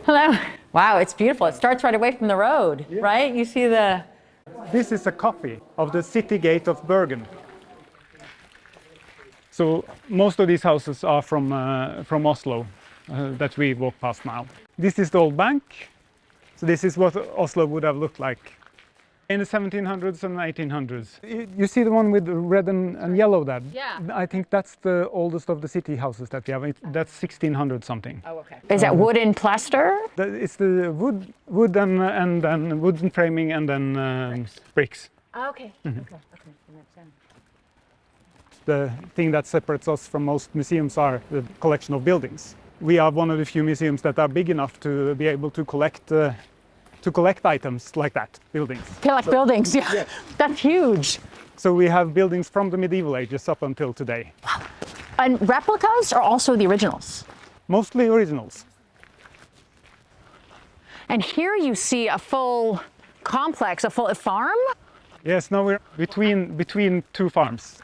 Hello. Wow, it's beautiful. It starts right away from the road, right? You see the... This is a copy of the city gate of Bergen. So most of these houses are from Oslo that we walk past now. This is the old bank. So this is what Oslo would have looked like in the 1700s and 1800s. You see the one with red and yellow there? Yeah. I think that's the oldest of the city houses that we have. That's 1600 something. Oh, okay. Is that wood and plaster? It's the wood and then wooden framing and then bricks. Oh, okay. Okay. That makes sense. The thing that separates us from most museums are the collection of buildings. We are one of the few museums that are big enough to be able to collect items like that, buildings. Like buildings, yeah. Yes. That's huge. So we have buildings from the medieval ages up until today. Wow. And replicas are also the originals? Mostly originals. And here you see a full complex, a full farm? Yes, now we're between two farms.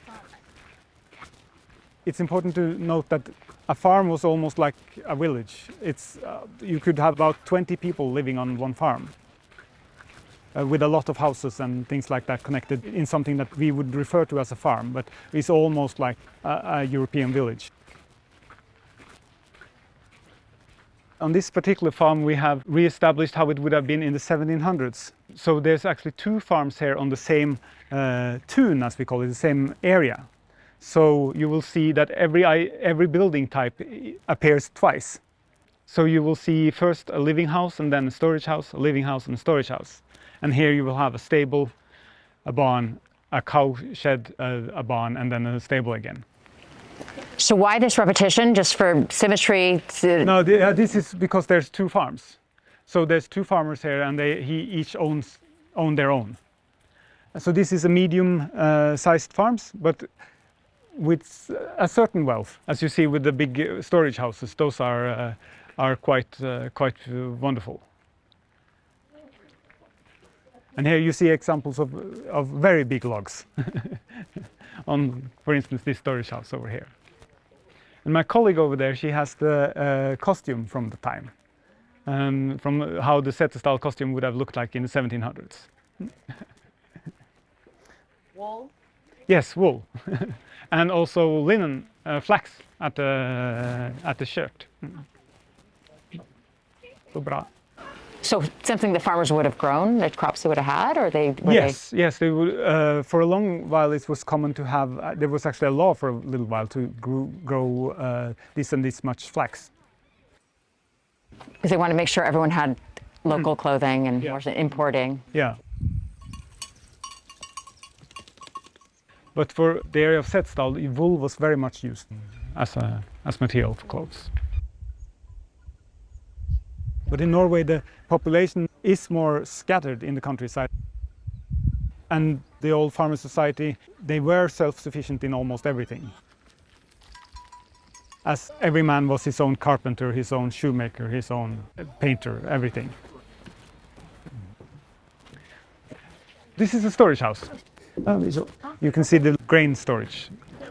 It's important to note that a farm was almost like a village. You could have about 20 people living on one farm with a lot of houses and things like that connected in something that we would refer to as a farm, but it's almost like a European village. On this particular farm, we have re-established how it would have been in the 1700s. So there's actually two farms here on the same tune, as we call it, the same area. So you will see that every building type appears twice. So you will see first a living house and then a storage house, a living house and a storage house. And here you will have a stable, a barn, a cow shed, a barn, and then a stable again. So why this repetition? Just for symmetry? No, this is because there's two farms. So there's two farmers here and each own their own. So this is a medium-sized farms, but with a certain wealth, as you see with the big storage houses. Those are quite wonderful. And here you see examples of very big logs on, for instance, this storage house over here. And my colleague over there, she has the costume from the time, from how the Setesdal costume would have looked like in the 1700s. Wool? Yes, wool. And also linen, flax at the shirt. So bra. So something the farmers would have grown, the crops they would have had, or they? Yes, they would. For a long while, it was common to have. There was actually a law for a little while to grow this and this much flax. Because they want to make sure everyone had local clothing and wasn't importing. Yeah. But for the area of Setesdal, wool was very much used as material for clothes. But in Norway, the population is more scattered in the countryside. And the old farmer society, they were self-sufficient in almost everything. As every man was his own carpenter, his own shoemaker, his own painter, everything. This is a storage house. You can see the grain storage.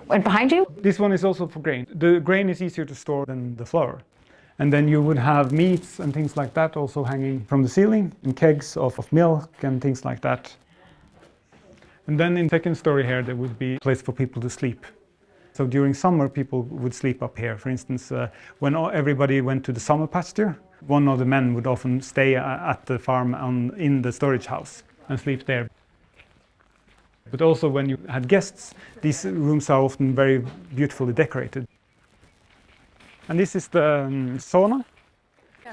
And behind you? This one is also for grain. The grain is easier to store than the flour. And then you would have meats and things like that also hanging from the ceiling, and kegs of milk and things like that. And then in the second story here, there would be a place for people to sleep. So during summer, people would sleep up here. For instance, when everybody went to the summer pasture, one of the men would often stay at the farm in the storage house and sleep there. But also when you had guests, these rooms are often very beautifully decorated. And this is the sauna.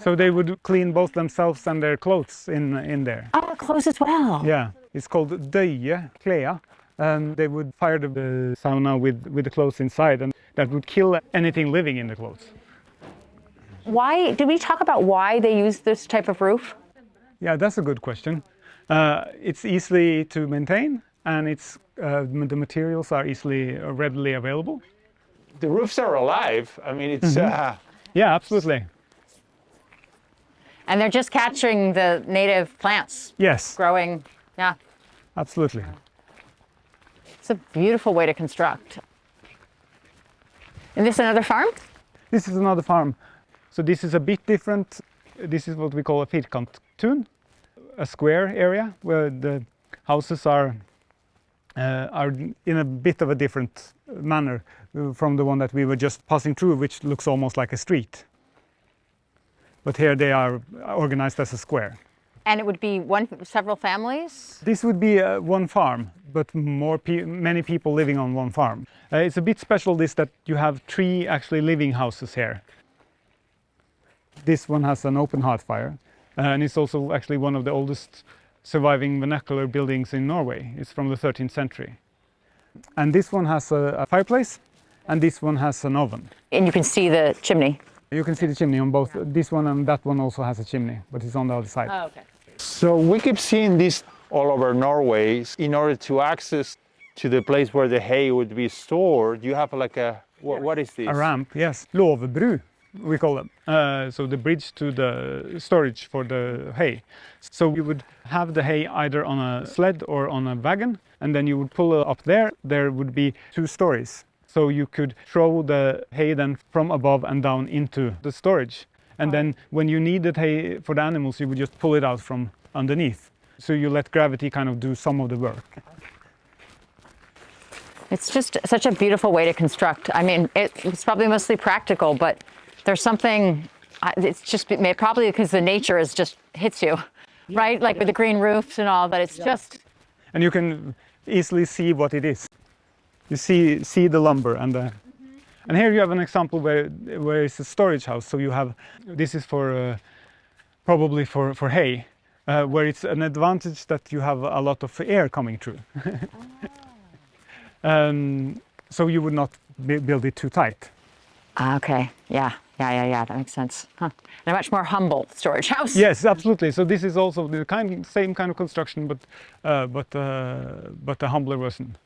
So they would clean both themselves and their clothes in there. Oh, clothes as well. Yeah, it's called døye, klea. And they would fire the sauna with the clothes inside, and that would kill anything living in the clothes. Why, did we talk about why they use this type of roof? Yeah, that's a good question. It's easy to maintain, and the materials are readily available. The roofs are alive. I mean, it's... Yeah, absolutely. And they're just capturing the native plants. Yes. Growing, yeah. Absolutely. It's a beautiful way to construct. And this another farm? This is another farm. So this is a bit different. This is what we call a firkanttun, a square area where the houses are in a bit of a different manner from the one that we were just passing through, which looks almost like a street. But here they are organized as a square. And it would be several families? This would be one farm, but many people living on one farm. It's a bit special this that you have 3 actually living houses here. This one has an open hearth fire, and it's also actually one of the oldest surviving vernacular buildings in Norway. It's from the 13th century. And this one has a fireplace, and this one has an oven. And you can see the chimney? You can see the chimney on both. This one and that one also has a chimney, but it's on the other side. Oh, okay. So we keep seeing this all over Norway. In order to access to the place where the hay would be stored, you have like a, what is this? A ramp, yes. Låvebru, we call them. So the bridge to the storage for the hay. So you would have the hay either on a sled or on a wagon, and then you would pull it up there. There would be 2 stories. So you could throw the hay then from above and down into the storage. And then when you needed hay for the animals, you would just pull it out from underneath. So you let gravity kind of do some of the work. It's just such a beautiful way to construct. I mean, it's probably mostly practical, but there's something, it's just probably because the nature is just hits you, right? Like with the green roofs and all, but it's just. And you can easily see what it is. You see the lumber and here you have an example where it's a storage house. So you have, this is for probably for hay, where it's an advantage that you have a lot of air coming through. So you would not build it too tight. Okay, yeah, that makes sense. Huh. And a much more humble storage house. Yes, absolutely. So this is also the same kind of construction, but a humbler version.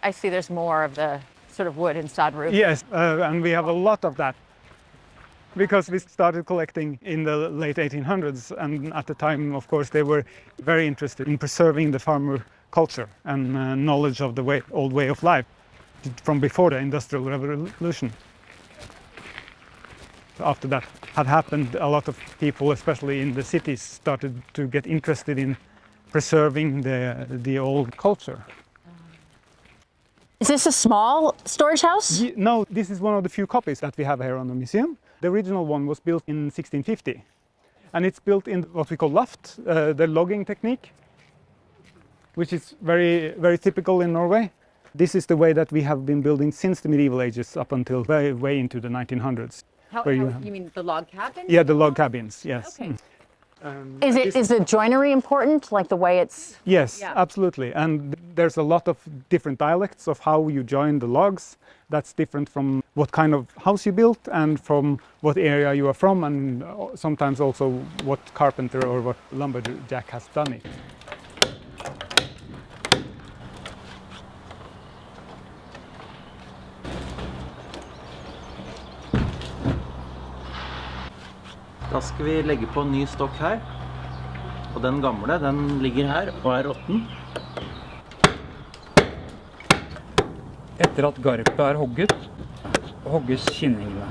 I see there's more of the sort of wood and sod roof. Yes, and we have a lot of that because we started collecting in the late 1800s, and at the time, of course, they were very interested in preserving the farmer culture and knowledge of the old way of life from before the Industrial Revolution. After that had happened, a lot of people, especially in the cities, started to get interested in preserving the old culture. Is this a small storage house? No, this is one of the few copies that we have here on the museum. The original one was built in 1650, and it's built in what we call loft, the logging technique, which is very, very typical in Norway. This is the way that we have been building since the medieval ages up until way into the 1900s. You mean the log cabin? Yeah, the log cabins, yes. Okay. Is the joinery important, like the way it's? Yes, Yeah. absolutely. And there's a lot of different dialects of how you join the logs. That's different from what kind of house you built and from what area you are from, and sometimes also what carpenter or what lumberjack has done it. Da skal vi legge på en ny stokk her, og den gamle, den ligger her og er råtten. Etter at garpet er hogget, hogges kinningene.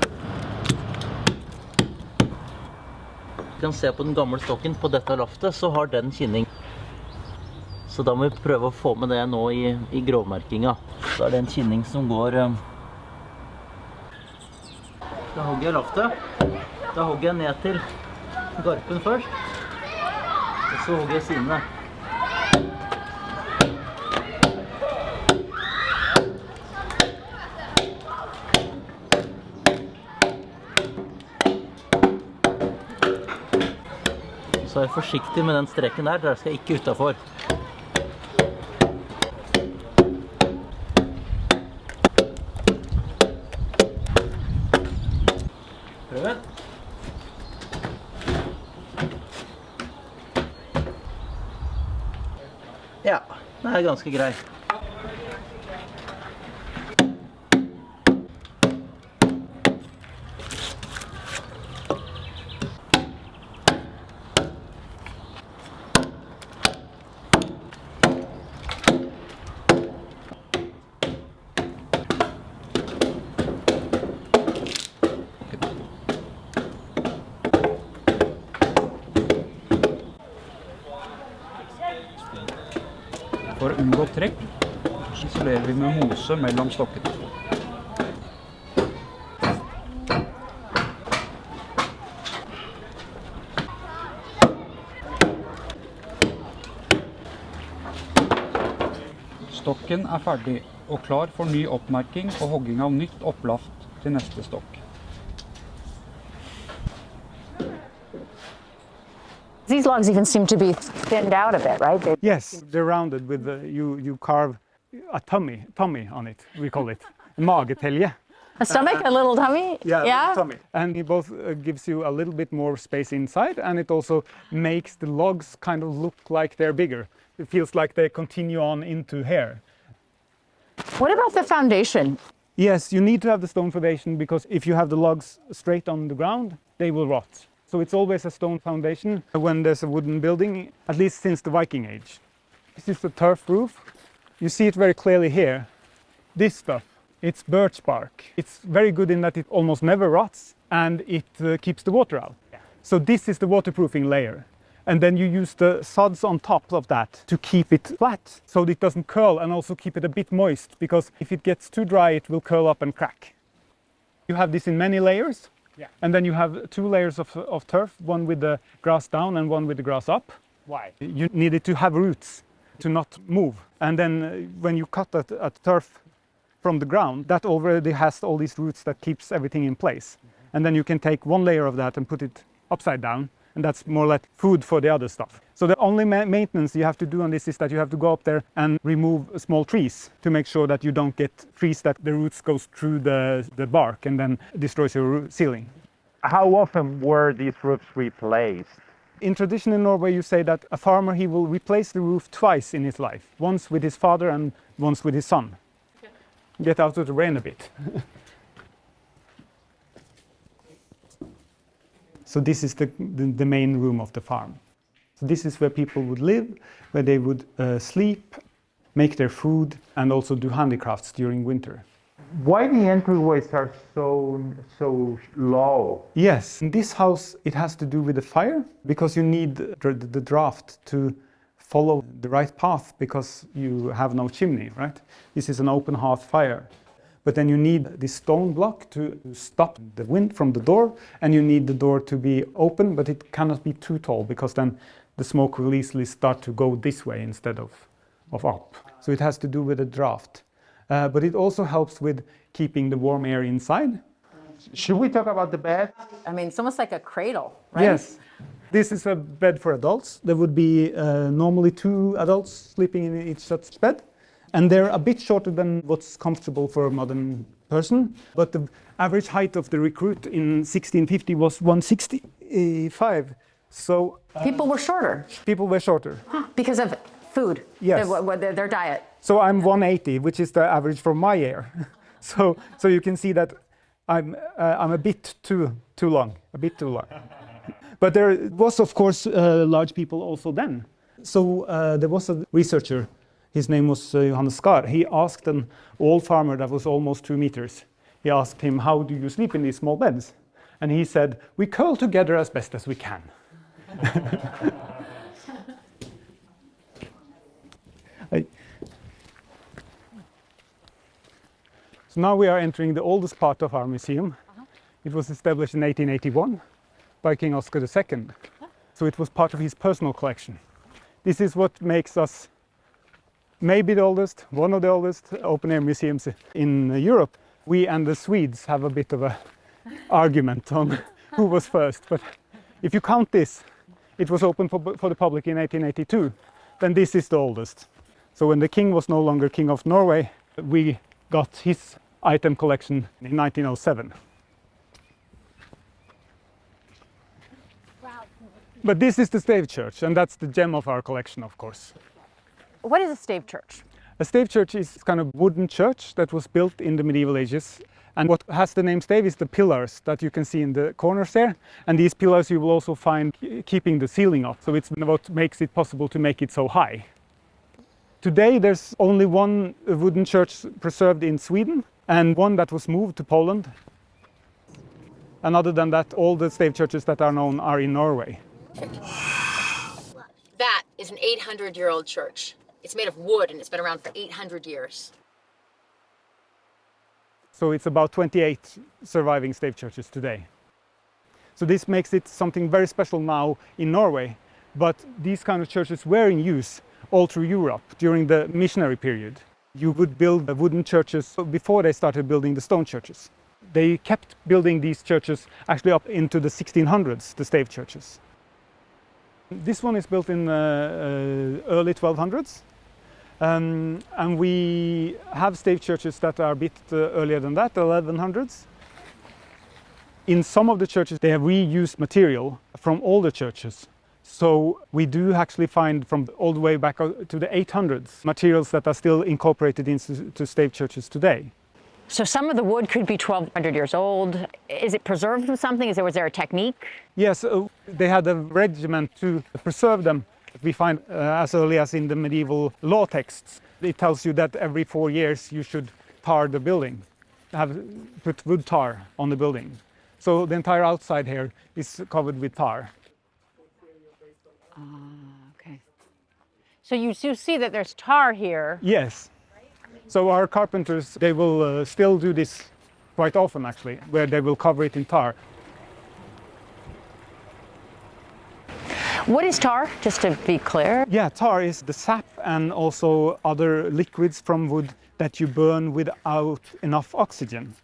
Du kan se på den gamle stokken på dette loftet, så har den kinning. Så da må vi prøve å få med det nå i grovmerkinga. Så er det en kinning som går. Da hogger jeg loftet. Da hogger jeg ned til garpen først, og så hogger jeg sidene. Så er jeg forsiktig med den streken der skal jeg ikke utenfor. Prøv. Ja, det er ganske grei. For å unngå trekk isolerer vi med mose mellom stokkene. Stokken er ferdig og klar for ny oppmerking og hogging av nytt opplaft til neste stokk. These logs even seem to be thinned out a bit, right? Yes, they're rounded with you carve a tummy on it, we call it. Magetelje. A stomach, a little tummy? Yeah, tummy. And it both gives you a little bit more space inside, and it also makes the logs kind of look like they're bigger. It feels like they continue on into here. What about the foundation? Yes, you need to have the stone foundation because if you have the logs straight on the ground, they will rot. So it's always a stone foundation when there's a wooden building, at least since the Viking Age. This is the turf roof. You see it very clearly here. This stuff, it's birch bark. It's very good in that it almost never rots and it keeps the water out. So this is the waterproofing layer. And then you use the sods on top of that to keep it flat so it doesn't curl, and also keep it a bit moist, because if it gets too dry it will curl up and crack. You have this in many layers. Yeah. And then you have 2 layers of turf, one with the grass down and one with the grass up. Why? You need it to have roots, to not move. And then when you cut a turf from the ground, that already has all these roots that keeps everything in place. Mm-hmm. And then you can take 1 layer of that and put it upside down, and that's more like food for the other stuff. So the only maintenance you have to do on this is that you have to go up there and remove small trees to make sure that you don't get trees that the roots goes through the bark and then destroys your ceiling. How often were these roofs replaced? In tradition in Norway, you say that a farmer, he will replace the roof twice in his life, once with his father and once with his son. Okay. Get out of the rain a bit. So this is the main room of the farm. So this is where people would live, where they would sleep, make their food, and also do handicrafts during winter. Why the entryways are so low? Yes, in this house it has to do with the fire, because you need the draft to follow the right path, because you have no chimney, right? This is an open hearth fire. But then you need this stone block to stop the wind from the door, and you need the door to be open, but it cannot be too tall, because then the smoke will easily start to go this way instead of up. So it has to do with the draft. But it also helps with keeping the warm air inside. Should we talk about the bed? I mean, it's almost like a cradle, right? Yes. This is a bed for adults. There would be normally 2 adults sleeping in each such bed. And they're a bit shorter than what's comfortable for a modern person. But the average height of the recruit in 1650 was 165. So People were shorter. People were shorter. Because of food. Yes. Their diet. So I'm 180, which is the average for my year. So you can see that I'm a bit too long, a bit too long. But there was, of course, large people also then. So there was a researcher. His name was Johannes Skar. He asked an old farmer that was almost 2 meters. He asked him, how do you sleep in these small beds? And he said, we curl together as best as we can. So now we are entering the oldest part of our museum. It was established in 1881 by King Oscar II. So it was part of his personal collection. This is what makes us maybe the oldest, one of the oldest open-air museums in Europe. We and the Swedes have a bit of an argument on who was first. But if you count this, it was open for the public in 1882. Then this is the oldest. So when the king was no longer king of Norway, we got his item collection in 1907. But this is the Stave church, and that's the gem of our collection, of course. What is a stave church? A stave church is kind of wooden church that was built in the medieval ages. And what has the name stave is the pillars that you can see in the corners there. And these pillars you will also find keeping the ceiling up. So it's what makes it possible to make it so high. Today there's only one wooden church preserved in Sweden and one that was moved to Poland. And other than that, all the stave churches that are known are in Norway. That is an 800-year-old church. It's made of wood and it's been around for 800 years. So it's about 28 surviving stave churches today. So this makes it something very special now in Norway, but these kind of churches were in use all through Europe during the missionary period. You would build wooden churches before they started building the stone churches. They kept building these churches actually up into the 1600s, the stave churches. This one is built in early 1200s. And we have stave churches that are a bit earlier than that, the 1100s. In some of the churches, they have reused material from older churches. So we do actually find from all the way back to the 800s materials that are still incorporated into stave churches today. So some of the wood could be 1,200 years old. Is it preserved with something? Was there a technique? Yes, they had a regiment to preserve them. We find as early as in the medieval law texts. It tells you that every 4 years you should tar the building, put wood tar on the building. So the entire outside here is covered with tar. Okay. So you see that there's tar here. Yes. So our carpenters, they will still do this quite often actually, where they will cover it in tar. What is tar, just to be clear? Yeah, tar is the sap and also other liquids from wood that you burn without enough oxygen.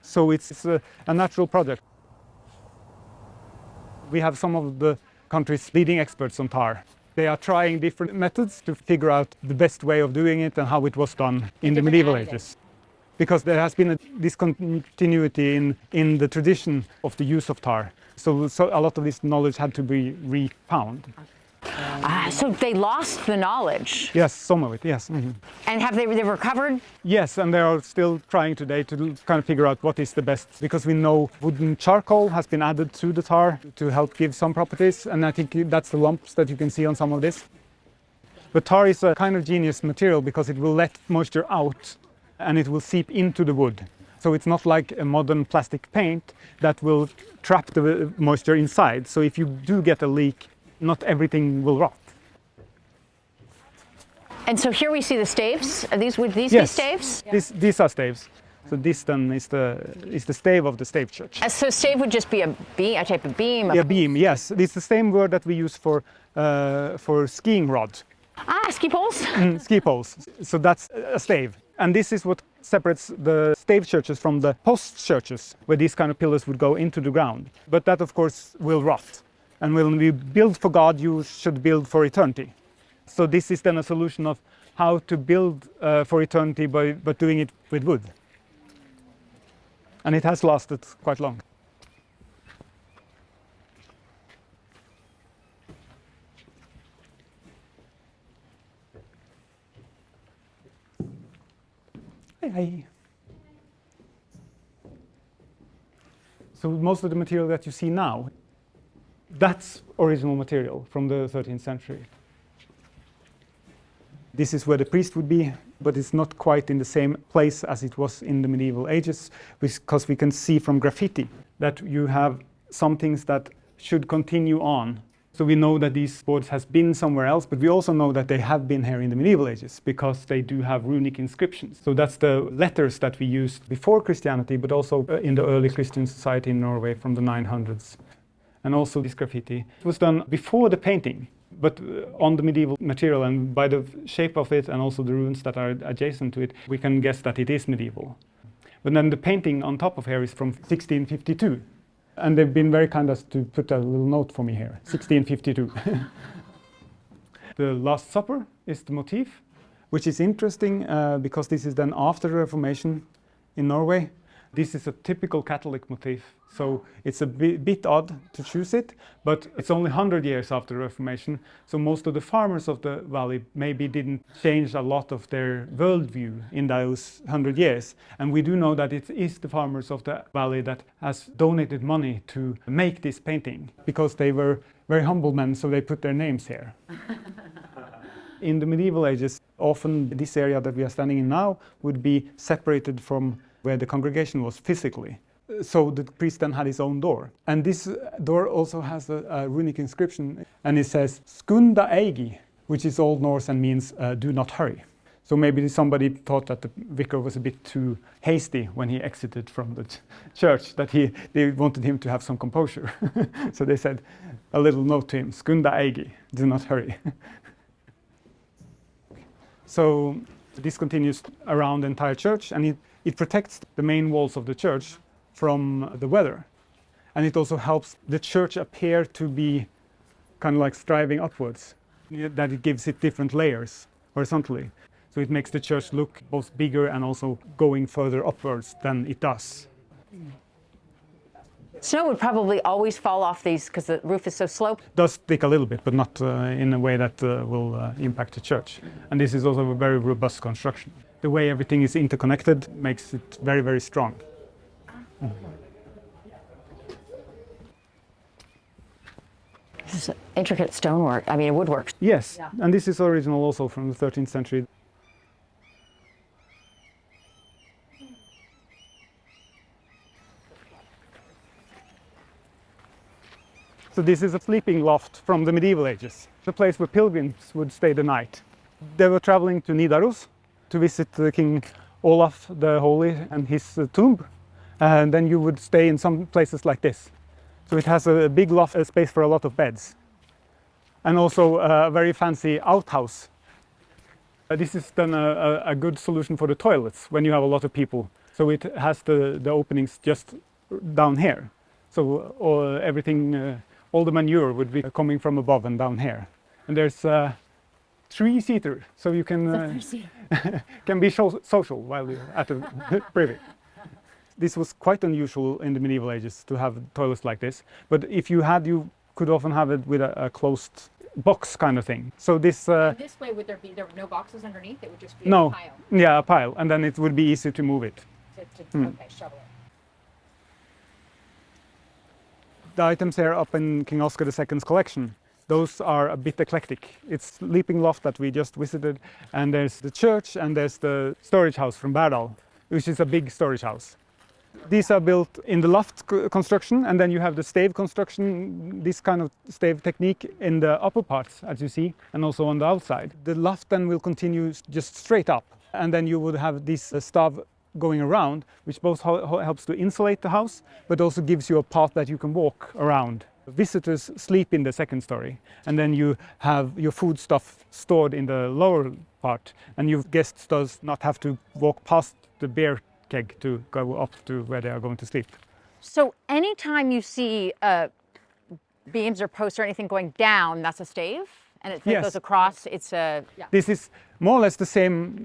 So it's a natural product. We have some of the country's leading experts on tar. They are trying different methods to figure out the best way of doing it and how it was done in the medieval ages. Because there has been a discontinuity in the tradition of the use of tar. So a lot of this knowledge had to be refound. So they lost the knowledge. Yes, some of it, yes. Mm-hmm. And have they recovered? Yes, and they are still trying today to kind of figure out what is the best, because we know wooden charcoal has been added to the tar to help give some properties, and I think that's the lumps that you can see on some of this. But tar is a kind of genius material because it will let moisture out and it will seep into the wood. So it's not like a modern plastic paint that will trap the moisture inside. So if you do get a leak, not everything will rot. And so here we see the staves. Would these Yes. be staves? These are staves. So this then is the stave of the stave church. So stave would just be a type of beam. Yeah, beam, yes. It's the same word that we use for skiing rod. Ski poles. Ski poles. So that's a stave. And this is what separates the stave churches from the post churches, where these kind of pillars would go into the ground. But that, of course, will rot. And when we build for God, you should build for eternity. So this is then a solution of how to build for eternity by doing it with wood. And it has lasted quite long. Hi. So most of the material that you see now, that's original material from the 13th century. This is where the priest would be, but it's not quite in the same place as it was in the medieval ages, because we can see from graffiti that you have some things that should continue on. So we know that these boards has been somewhere else, but we also know that they have been here in the medieval ages because they do have runic inscriptions. So that's the letters that we used before Christianity, but also in the early Christian society in Norway from the 900s. And also this graffiti was done before the painting, but on the medieval material, and by the shape of it and also the runes that are adjacent to it, we can guess that it is medieval. But then the painting on top of here is from 1652. And they've been very kind as to put a little note for me here, 1652. The Last Supper is the motif, which is interesting because this is then after the Reformation in Norway. This is a typical Catholic motif, so it's a bit odd to choose it, but it's only 100 years after the Reformation, so most of the farmers of the valley maybe didn't change a lot of their worldview in those 100 years. And we do know that it is the farmers of the valley that has donated money to make this painting, because they were very humble men, so they put their names here. In the medieval ages, often this area that we are standing in now would be separated from where the congregation was physically. So the priest then had his own door. And this door also has a runic inscription, and it says Skunda eigi, which is Old Norse and means do not hurry. So maybe somebody thought that the vicar was a bit too hasty when he exited from the church, that they wanted him to have some composure. So they said a little note to him, skunda eigi, do not hurry. So this continues around the entire church, and it protects the main walls of the church from the weather. And it also helps the church appear to be kind of like striving upwards, that it gives it different layers horizontally. So it makes the church look both bigger and also going further upwards than it does. Snow would probably always fall off these because the roof is so sloped. It does stick a little bit, but not in a way that will impact the church. And this is also a very robust construction. The way everything is interconnected makes it very, very strong. This is intricate stonework, woodwork. Yes, Yeah. and this is original also from the 13th century. So this is a sleeping loft from the medieval ages, the place where pilgrims would stay the night. They were traveling to Nidaros to visit King Olaf the Holy and his tomb, and then you would stay in some places like this. So it has a big loft, a space for a lot of beds, and also a very fancy outhouse. This is then a good solution for the toilets when you have a lot of people. So it has the openings just down here. So everything, all the manure would be coming from above and down here. And there's a three-seater, so you can can be social while you're at the privy. This was quite unusual in the medieval ages to have toilets like this. But if you had, you could often have it with a closed box kind of thing. So this. This way, there were no boxes underneath? It would just be No, a pile yeah, a pile, and then it would be easy to move it. to shovel it. The items here up in King Oscar II's collection, those are a bit eclectic. It's sleeping loft that we just visited, and there's the church, and there's the storage house from Berdal, which is a big storage house. These are built in the loft construction, and then you have the stave construction, this kind of stave technique in the upper parts, as you see, and also on the outside. The loft then will continue just straight up, and then you would have this stave going around, which both helps to insulate the house, but also gives you a path that you can walk around. Visitors sleep in the second story, and then you have your food stuff stored in the lower part, and your guests does not have to walk past the beer keg to go up to where they are going to sleep. So anytime you see beams or posts or anything going down, that's a stave? And it Yes. goes across, it's a... Yeah. This is more or less the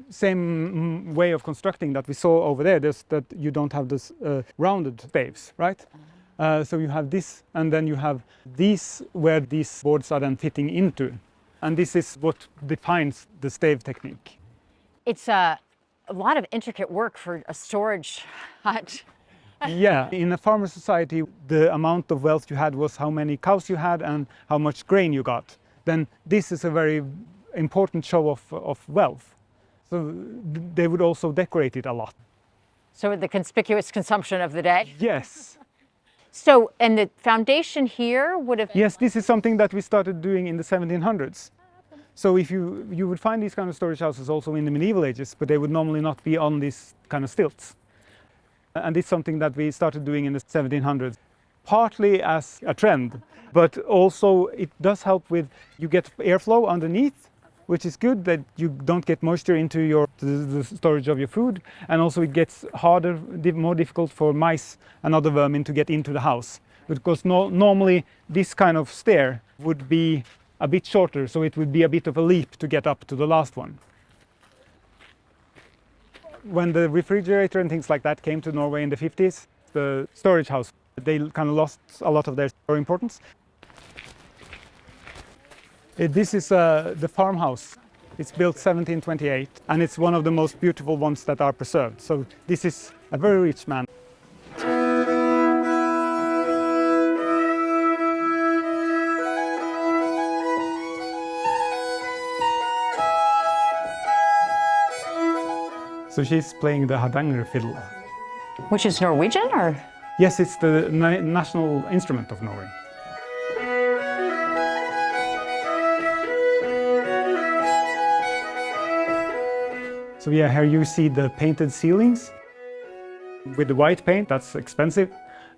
same way of constructing that we saw over there, just that you don't have this rounded staves, right? So you have this, and then you have these where these boards are then fitting into. And this is what defines the stave technique. It's a lot of intricate work for a storage hut. Yeah, in a farmer society, the amount of wealth you had was how many cows you had and how much grain you got. Then this is a very important show of wealth. So they would also decorate it a lot. So the conspicuous consumption of the day. Yes. So, and the foundation here would have... Yes, this is something that we started doing in the 1700s. So if you would find these kind of storage houses also in the medieval ages, but they would normally not be on these kind of stilts. And it's something that we started doing in the 1700s, partly as a trend, but also it does help with, you get airflow underneath, which is good, that you don't get moisture into the storage of your food, and also it gets harder, more difficult for mice and other vermin to get into the house. Because normally this kind of stair would be a bit shorter, so it would be a bit of a leap to get up to the last one. When the refrigerator and things like that came to Norway in the 50s, the storage house, they kind of lost a lot of their importance. This is the farmhouse. It's built 1728, and it's one of the most beautiful ones that are preserved. So this is a very rich man. So she's playing the Hardanger fiddle. Which is Norwegian, or? Yes, it's the national instrument of Norway. So yeah, here you see the painted ceilings with the white paint. That's expensive.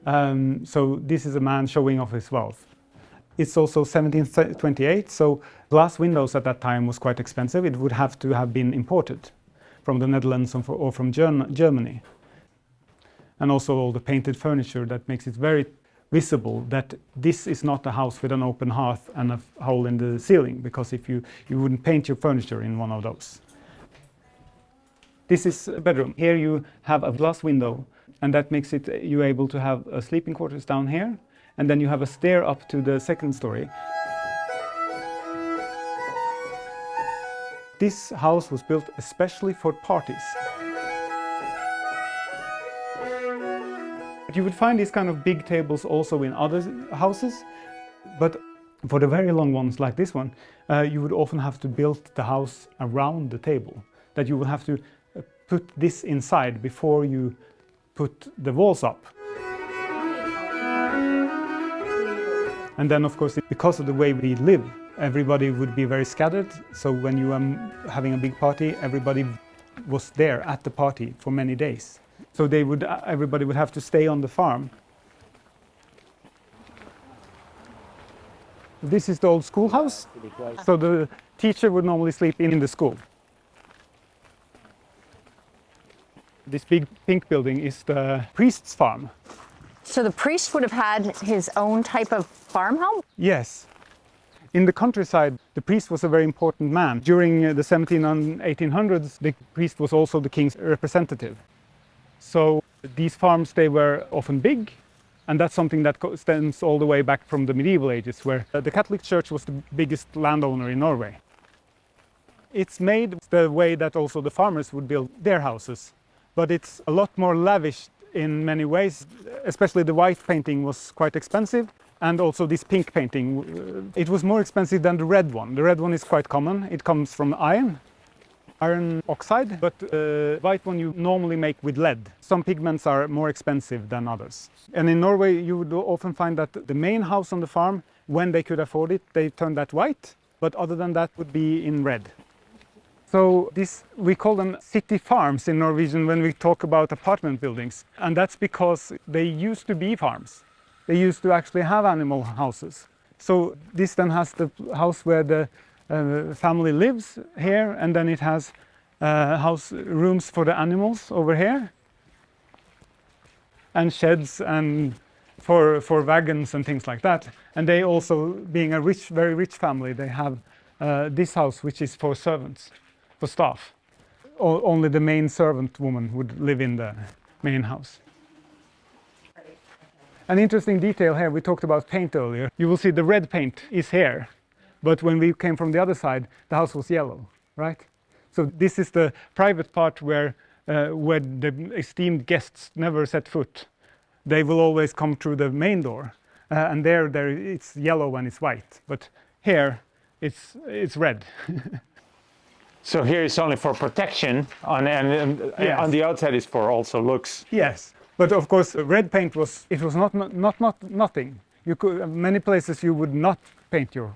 So this is a man showing off his wealth. It's also 1728, so glass windows at that time was quite expensive. It would have to have been imported from the Netherlands or from Germany. And also all the painted furniture that makes it very visible that this is not a house with an open hearth and a hole in the ceiling, because if you wouldn't paint your furniture in one of those. This is a bedroom. Here you have a glass window, and that makes it you able to have sleeping quarters down here, and then you have a stair up to the second story. This house was built especially for parties. You would find these kind of big tables also in other houses, but for the very long ones like this one, you would often have to build the house around the table, that you would have to put this inside before you put the walls up. And then of course, because of the way we live, everybody would be very scattered, so when you are having a big party, everybody was there at the party for many days. So everybody would have to stay on the farm. This is the old schoolhouse. So the teacher would normally sleep in the school. This big pink building is the priest's farm. So the priest would have had his own type of farmhouse? Yes. In the countryside, the priest was a very important man. During the 1700s and 1800s, the priest was also the king's representative. So these farms, they were often big, and that's something that stems all the way back from the medieval ages, where the Catholic Church was the biggest landowner in Norway. It's made the way that also the farmers would build their houses, but it's a lot more lavish in many ways. Especially the white painting was quite expensive, and also this pink painting. It was more expensive than the red one. The red one is quite common. It comes from iron oxide, but the white one you normally make with lead. Some pigments are more expensive than others. And in Norway you would often find that the main house on the farm, when they could afford it, they turned that white, but other than that would be in red. So we call them city farms in Norwegian when we talk about apartment buildings, and that's because they used to be farms. They used to actually have animal houses. So this then has the house where the family lives here, and then it has house rooms for the animals over here, and sheds and for wagons and things like that. And they also, being a very rich family, they have this house which is for servants, for staff. Only the main servant woman would live in the main house. An interesting detail here, we talked about paint earlier. You will see the red paint is here. But when we came from the other side, the house was yellow, right? So this is the private part where the esteemed guests never set foot. They will always come through the main door, and there it's yellow and it's white. But here, it's red. So here it's only for protection, and Yes. on the outside is for also looks. Yes, but of course, red paint was not nothing. You could many places you would not paint your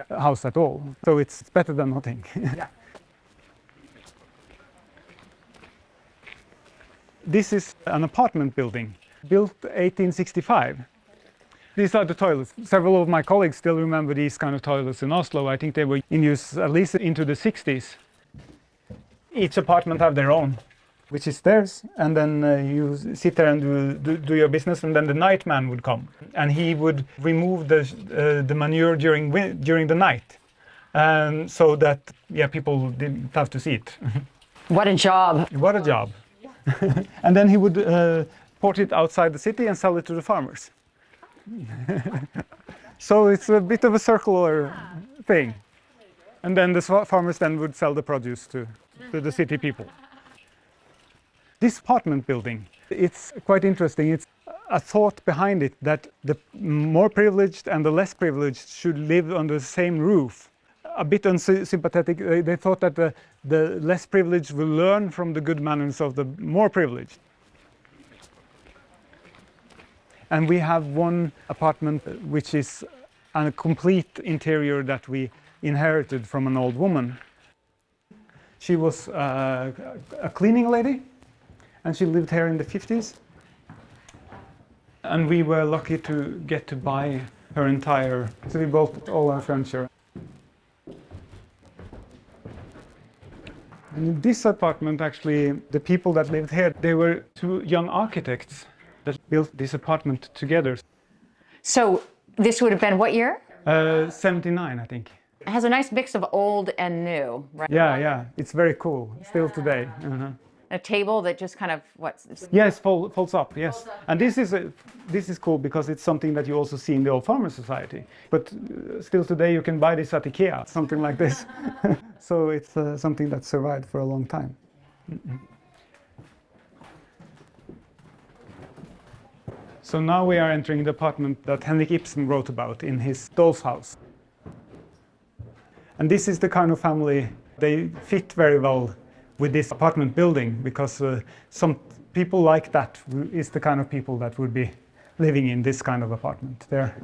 house at all, so it's better than nothing. This is an apartment building built 1865. These are the toilets. Several of my colleagues still remember these kind of toilets in Oslo. I think they were in use at least into the 60s. Each apartment have their own, which is theirs, and then you sit there and do your business, and then the night man would come, and he would remove the manure during the night, so that people didn't have to see it. What a job. What a job. And then he would port it outside the city and sell it to the farmers. So it's a bit of a circular thing. And then the farmers then would sell the produce to the city people. This apartment building, it's quite interesting. It's a thought behind it that the more privileged and the less privileged should live under the same roof. A bit unsympathetic, they thought that the less privileged will learn from the good manners of the more privileged. And we have one apartment which is a complete interior that we inherited from an old woman. She was a cleaning lady, and she lived here in the 50s. And we were lucky to get to buy her entire, so we bought all our furniture. And in this apartment, actually, the people that lived here, they were two young architects that built this apartment together. So this would have been what year? 79, I think. It has a nice mix of old and new, right? Yeah, it's very cool, still today. A table that just kind of, Yes, folds up, yes. And this is cool because it's something that you also see in the old farmer society. But still today you can buy this at IKEA, something like this. So it's something that survived for a long time. So now we are entering the apartment that Henrik Ibsen wrote about in his Doll's House. And this is the kind of family, they fit very well with this apartment building, because some people like that is the kind of people that would be living in this kind of apartment. They're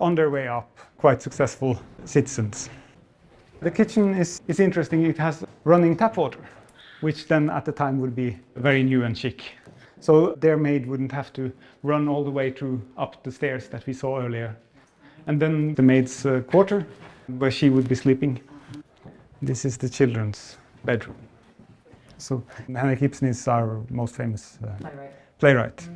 on their way up, quite successful citizens. The kitchen is interesting. It has running tap water, which then at the time would be very new and chic. So their maid wouldn't have to run all the way through up the stairs that we saw earlier. And then the maid's quarter, where she would be sleeping. This is the children's bedroom. So Henrik Ibsen is our most famous playwright.